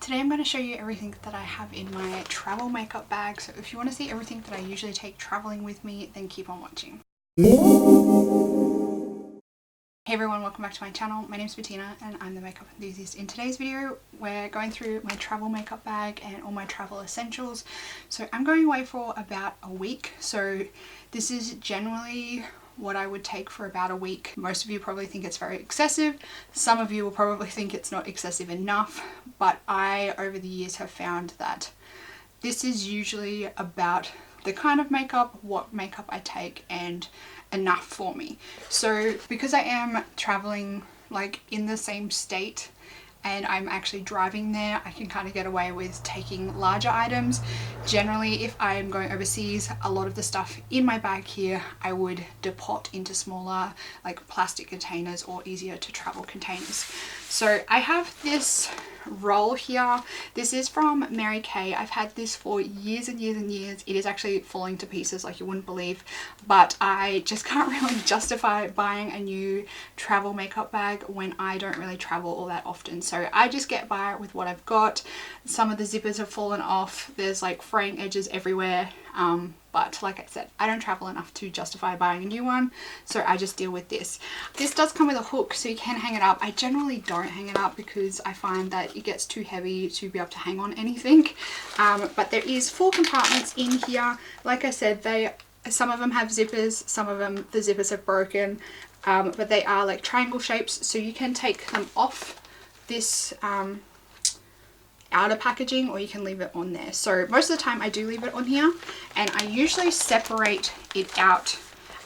Today I'm going to show you everything that I have in my travel makeup bag, so if you want to see everything that I usually take traveling with me, then keep on watching. Hey everyone, welcome back to my channel. My name's Bettina and I'm the makeup enthusiast. In today's video we're going through my travel makeup bag and all my travel essentials. So I'm going away for about a week, so this is generally what I would take for about a week. Most of you probably think it's very excessive. Some of you will probably think it's not excessive enough, but I over the years have found that this is usually about the kind of makeup, what makeup I take, and enough for me. So because I am traveling like in the same state and I'm actually driving there, I can kind of get away with taking larger items. Generally, if I am going overseas, a lot of the stuff in my bag here I would depot into smaller like plastic containers or easier to travel containers. So I have this roll here. This is from Mary Kay. I've had this for years and years and years. It is actually falling to pieces like you wouldn't believe, but I just can't really justify buying a new travel makeup bag when I don't really travel all that often. So I just get by with what I've got. Some of the zippers have fallen off. There's like fraying edges everywhere. But like I said, I don't travel enough to justify buying a new one, so I just deal with this. This does come with a hook, so you can hang it up. I generally don't hang it up because I find that it gets too heavy to be able to hang on anything. But there is 4 compartments in here. Like I said, some of them have zippers, some of them the zippers have broken, but they are like triangle shapes, so you can take them off this outer packaging or you can leave it on there. So most of the time I do leave it on here, and I usually separate it out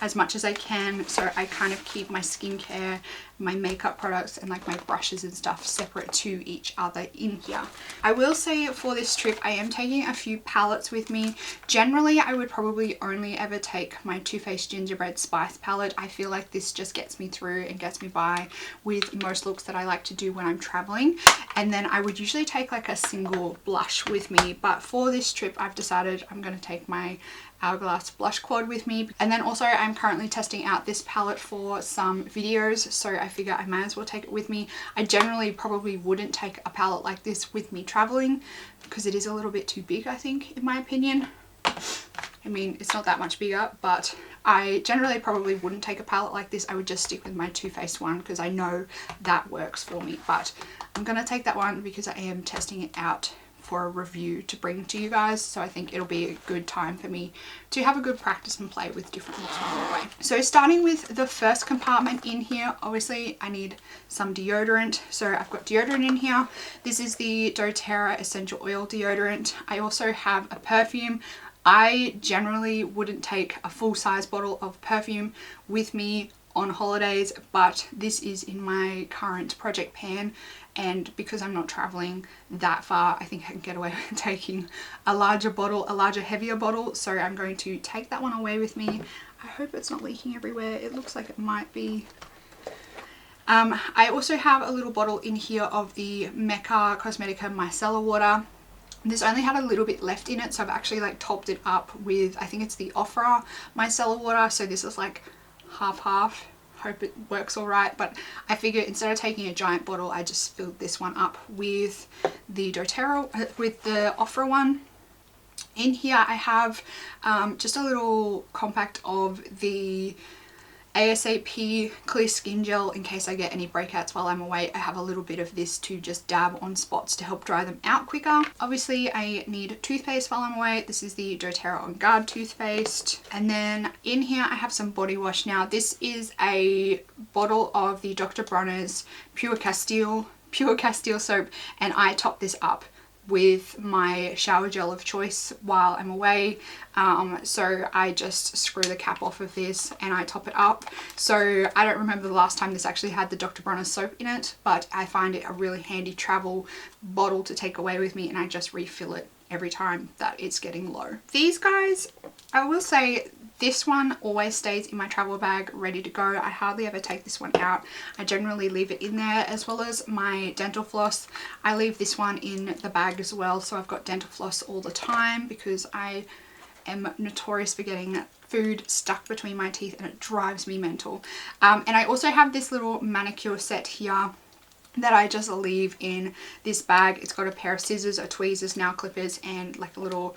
as much as I can, so I kind of keep my skincare, my makeup products, and like my brushes and stuff separate to each other in here. I will say for this trip I am taking a few palettes with me. Generally I would probably only ever take my Too Faced Gingerbread Spice palette. I feel like this just gets me through and gets me by with most looks that I like to do when I'm traveling. And then I would usually take like a single blush with me, but for this trip I've decided I'm going to take my Hourglass blush quad with me. And then also I'm currently testing out this palette for some videos, so I figure I might as well take it with me. I generally probably wouldn't take a palette like this with me traveling because it is a little bit too big, I think, in my opinion. I mean, it's not that much bigger, but I generally probably wouldn't take a palette like this. I would just stick with my Too Faced one because I know that works for me. But I'm going to take that one because I am testing it out for a review to bring to you guys, so I think it'll be a good time for me to have a good practice and play with different looks along the way. So starting with the first compartment in here, obviously I need some deodorant, so I've got deodorant in here. This is the doTERRA essential oil deodorant. I also have a perfume. I generally wouldn't take a full-size bottle of perfume with me on holidays, but this is in my current project pan, and because I'm not traveling that far, I think I can get away with taking a larger bottle, a larger heavier bottle, so I'm going to take that one away with me. I hope it's not leaking everywhere. It looks like it might be. I also have a little bottle in here of the Mecca Cosmetica micellar water. This only had a little bit left in it, so I've actually like topped it up with, I think it's the Ofra micellar water, so this is like half. Hope it works all right, but I figure instead of taking a giant bottle, I just filled this one up with the doTERRA, with the Ofra one. In here I have just a little compact of the ASAP clear skin gel in case I get any breakouts while I'm away. I have a little bit of this to just dab on spots to help dry them out quicker. Obviously I need toothpaste while I'm away. This is the doTERRA On Guard toothpaste. And then in here I have some body wash. Now this is a bottle of the Dr. Bronner's Pure Castile soap, and I top this up with my shower gel of choice while I'm away. So I just screw the cap off of this and I top it up. So I don't remember the last time this actually had the Dr. Bronner soap in it, but I find it a really handy travel bottle to take away with me, and I just refill it every time that it's getting low. These guys, I will say, this one always stays in my travel bag ready to go. I hardly ever take this one out. I generally leave it in there, as well as my dental floss. I leave this one in the bag as well, so I've got dental floss all the time because I am notorious for getting food stuck between my teeth and it drives me mental. And I also have this little manicure set here. that I just leave in this bag. It's got a pair of scissors, a tweezers, nail clippers, and like a little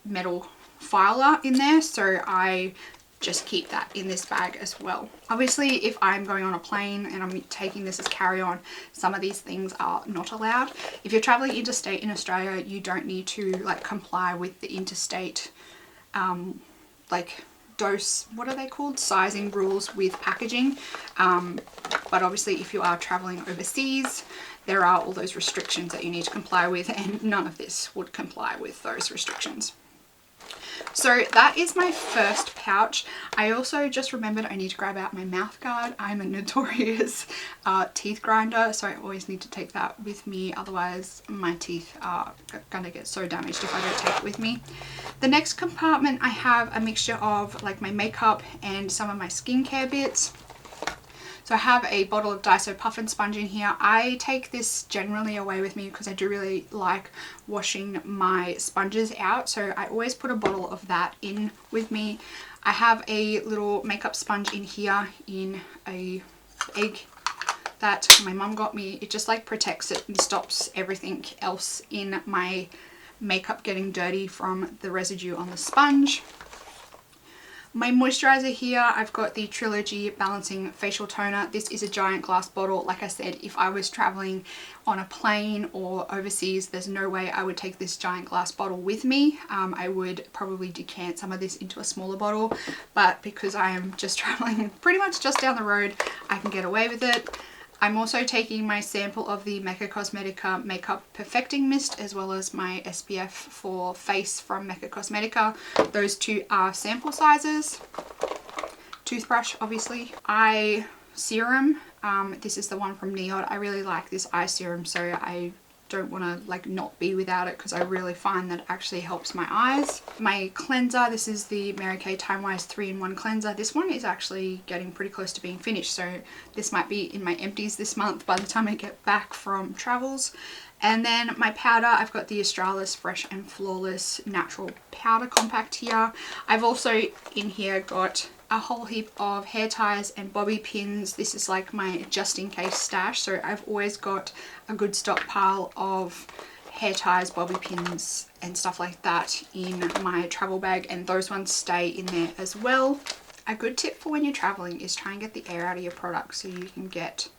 metal filer in there, so I just keep that in this bag as well. Obviously, if I'm going on a plane and I'm taking this as carry-on, some of these things are not allowed. If you're traveling interstate in Australia, you don't need to like comply with the interstate like dose, what are they called, sizing rules with packaging, but obviously if you are traveling overseas, there are all those restrictions that you need to comply with, and none of this would comply with those restrictions. So that is my first pouch. I also just remembered I need to grab out my mouth guard. I'm a notorious teeth grinder, so I always need to take that with me, otherwise my teeth are gonna get so damaged if I don't take it with me. The next compartment, I have a mixture of like my makeup and some of my skincare bits. So I have a bottle of Daiso Puff and Sponge in here. I take this generally away with me because I do really like washing my sponges out. So I always put a bottle of that in with me. I have a little makeup sponge in here in a egg that my mum got me. It just like protects it and stops everything else in my makeup getting dirty from the residue on the sponge. My moisturizer here, I've got the Trilogy Balancing Facial Toner. This is a giant glass bottle. Like I said, if I was traveling on a plane or overseas, there's no way I would take this giant glass bottle with me. I would probably decant some of this into a smaller bottle, but because I am just traveling pretty much just down the road, I can get away with it. I'm also taking my sample of the Mecca Cosmetica Makeup Perfecting Mist, as well as my SPF for face from Mecca Cosmetica. Those two are sample sizes. Toothbrush, obviously. Eye serum. This is the one from Neod. I really like this eye serum, so I don't want to like not be without it because I really find that it actually helps my eyes. My cleanser, this is the Mary Kay Time Wise 3-in-1 cleanser. This one is actually getting pretty close to being finished, so this might be in my empties this month by the time I get back from travels. And then my powder, I've got the Australis Fresh and Flawless Natural Powder Compact here. I've also in here got a whole heap of hair ties and bobby pins. This is like my just in case stash, so I've always got a good stockpile of hair ties, bobby pins and stuff like that in my travel bag, and those ones stay in there as well. A good tip for when you're traveling is try and get the air out of your products so you can get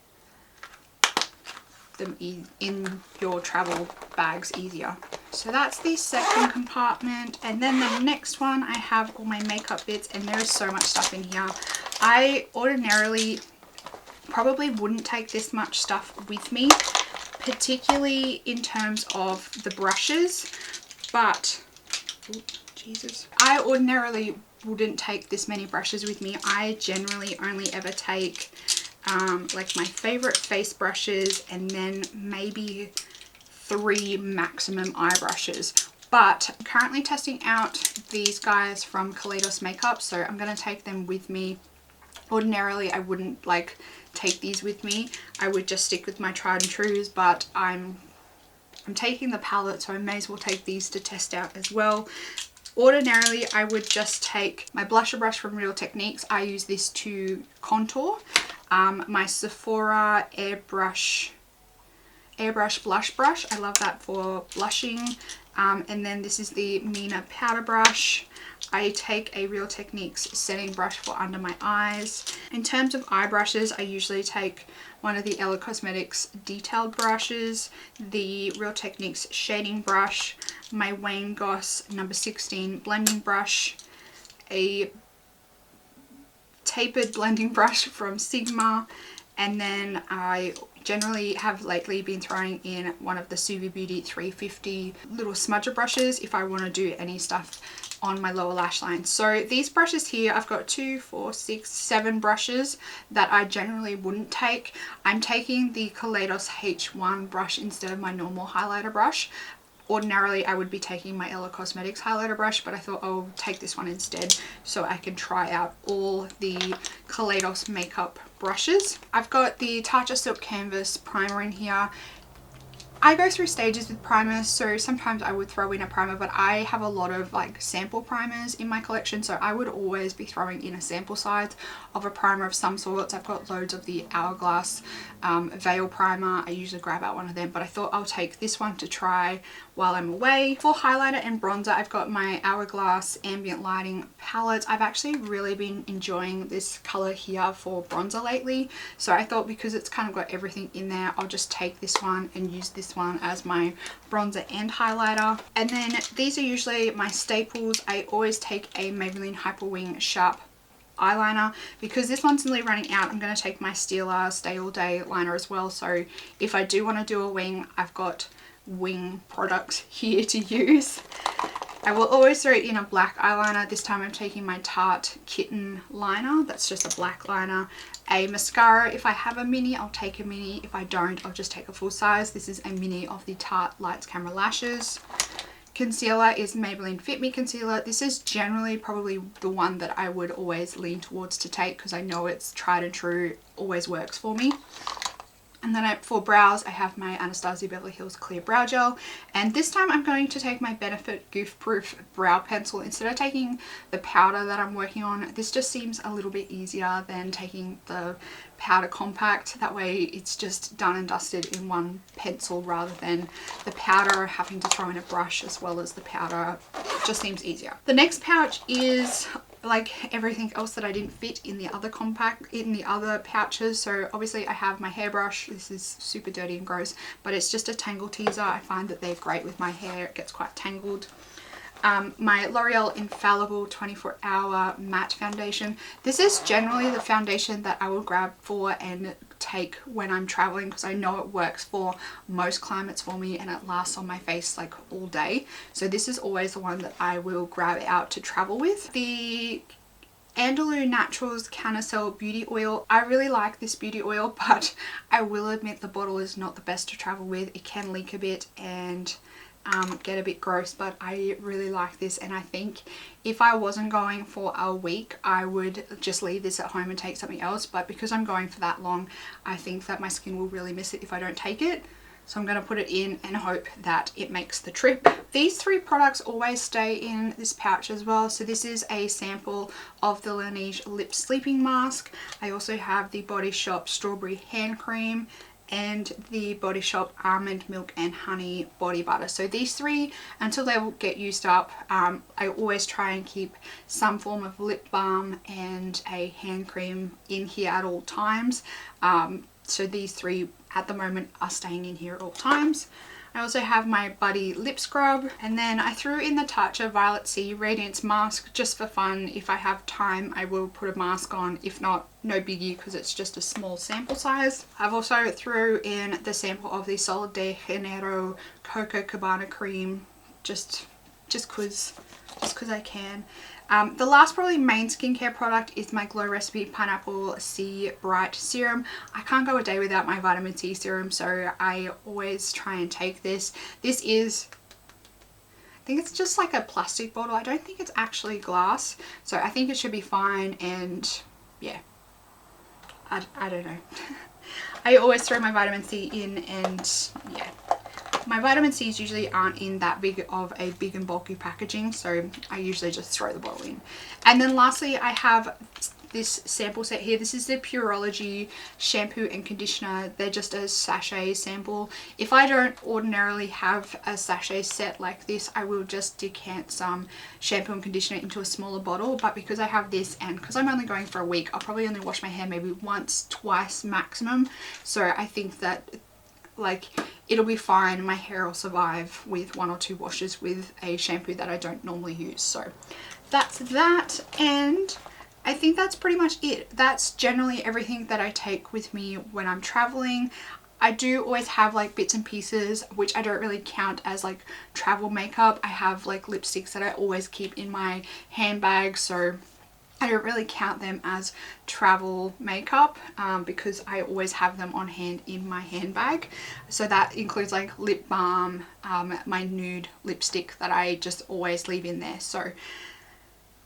them in your travel bags easier. So that's the second compartment, and then the next one I have all my makeup bits, and there is so much stuff in here. I ordinarily probably wouldn't take this much stuff with me, particularly in terms of the brushes, but Jesus, I ordinarily wouldn't take this many brushes with me. I generally only ever take like my favorite face brushes and then maybe 3 maximum eye brushes. But I'm currently testing out these guys from Kaleidos Makeup, so I'm going to take them with me. Ordinarily I wouldn't like take these with me. I would just stick with my tried and trues, but I'm taking the palette, so I may as well take these to test out as well. Ordinarily I would just take my blusher brush from Real Techniques. I use this to contour. My Sephora airbrush blush brush. I love that for blushing. And then this is the Mina powder brush. I take a Real Techniques setting brush for under my eyes. In terms of eye brushes, I usually take one of the Ella Cosmetics detailed brushes, the Real Techniques shading brush, my Wayne Goss number 16 blending brush, a tapered blending brush from Sigma, and then I generally have lately been throwing in one of the Suvi Beauty 350 little smudger brushes if I want to do any stuff on my lower lash line. So these brushes here, I've got 2, 4, 6, 7 brushes that I generally wouldn't take. I'm taking the Kaleidos H1 brush instead of my normal highlighter brush. Ordinarily I would be taking my Ella Cosmetics highlighter brush, but I thought I'll take this one instead so I can try out all the Kaleidos makeup brushes. I've got the Tatcha Silk Canvas primer in here. I go through stages with primers, so sometimes I would throw in a primer, but I have a lot of like sample primers in my collection, so I would always be throwing in a sample size of a primer of some sorts. I've got loads of the Hourglass Veil primer. I usually grab out one of them, but I thought I'll take this one to try while I'm away. For highlighter and bronzer, I've got my Hourglass Ambient Lighting palette. I've actually really been enjoying this color here for bronzer lately, so I thought because it's kind of got everything in there, I'll just take this one and use this one as my bronzer and highlighter. And then these are usually my staples. I always take a Maybelline Hyper Wing Sharp eyeliner. Because this one's nearly running out, I'm going to take my Stila Stay All Day liner as well, so if I do want to do a wing, I've got wing products here to use. I will always throw in a black eyeliner. This time I'm taking my Tarte Kitten liner. That's just a black liner. A mascara. If I have a mini, I'll take a mini. If I don't, I'll just take a full size. This is a mini of the Tarte Lights Camera Lashes. Concealer is Maybelline Fit Me Concealer. This is generally probably the one that I would always lean towards to take because I know it's tried and true, always works for me. And then for brows, I have my Anastasia Beverly Hills Clear Brow Gel. And this time I'm going to take my Benefit Goof Proof Brow Pencil. Instead of taking the powder that I'm working on, this just seems a little bit easier than taking the powder compact. That way it's just done and dusted in one pencil rather than the powder having to throw in a brush as well as the powder. It just seems easier. The next pouch is like everything else that I didn't fit in the other pouches. So obviously I have my hairbrush. This is super dirty and gross, but it's just a tangle teaser. I find that they're great with my hair. It gets quite tangled. My L'Oreal Infallible 24-Hour Matte Foundation. This is generally the foundation that I will grab for and take when I'm traveling because I know it works for most climates for me and it lasts on my face like all day. So this is always the one that I will grab out to travel with. The Andalou Naturals Canicel Beauty Oil. I really like this beauty oil, but I will admit the bottle is not the best to travel with. It can leak a bit and get a bit gross, but I really like this, and I think if I wasn't going for a week I would just leave this at home and take something else, but because I'm going for that long I think that my skin will really miss it if I don't take it. So I'm going to put it in and hope that it makes the trip. These three products always stay in this pouch as well. So this is a sample of the Laneige Lip Sleeping Mask. I also have the Body Shop Strawberry Hand Cream and the Body Shop Almond Milk and Honey Body Butter. So these three, until they will get used up, I always try and keep some form of lip balm and a hand cream in here at all times. So these three at the moment are staying in here at all times. I also have my Buddy Lip Scrub, and then I threw in the Tatcha Violet Sea Radiance Mask just for fun. If I have time I will put a mask on, if not, no biggie because it's just a small sample size. I've also threw in the sample of the Sol de Janeiro Coco Cabana Cream just cause I can. The last probably main skincare product is my Glow Recipe Pineapple C Bright Serum. I can't go a day without my vitamin C serum, so I always try and take this. This is, I think it's just like a plastic bottle. I don't think it's actually glass, so I think it should be fine, and yeah, I don't know. I always throw my vitamin C in, and yeah. My vitamin C's usually aren't in that big of a big and bulky packaging, so I usually just throw the bottle in. And then lastly I have this sample set here. This is the Pureology shampoo and conditioner. They're just a sachet sample. If I don't ordinarily have a sachet set like this, I will just decant some shampoo and conditioner into a smaller bottle, but because I have this and because I'm only going for a week, I'll probably only wash my hair maybe once, twice maximum. So I think that like it'll be fine. My hair will survive with 1 or 2 washes with a shampoo that I don't normally use. So that's that, and I think that's pretty much it. That's generally everything that I take with me when I'm traveling. I do always have like bits and pieces which I don't really count as like travel makeup. I have like lipsticks that I always keep in my handbag, so I don't really count them as travel makeup because I always have them on hand in my handbag. So that includes like lip balm, my nude lipstick that I just always leave in there. So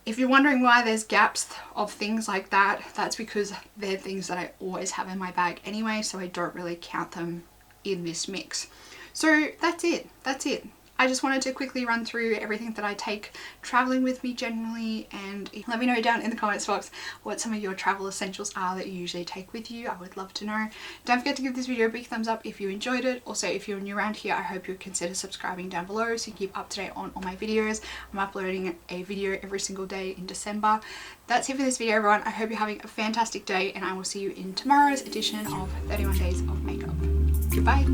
if you're wondering why there's gaps of things like that, that's because they're things that I always have in my bag anyway, so I don't really count them in this mix. So that's it. I just wanted to quickly run through everything that I take traveling with me generally, and let me know down in the comments box what some of your travel essentials are that you usually take with you. I would love to know. Don't forget to give this video a big thumbs up if you enjoyed it. Also, if you're new around here, I hope you'll consider subscribing down below so you can keep up to date on all my videos. I'm uploading a video every single day in December. That's it for this video, everyone. I hope you're having a fantastic day, and I will see you in tomorrow's edition of 31 Days of Makeup. Goodbye.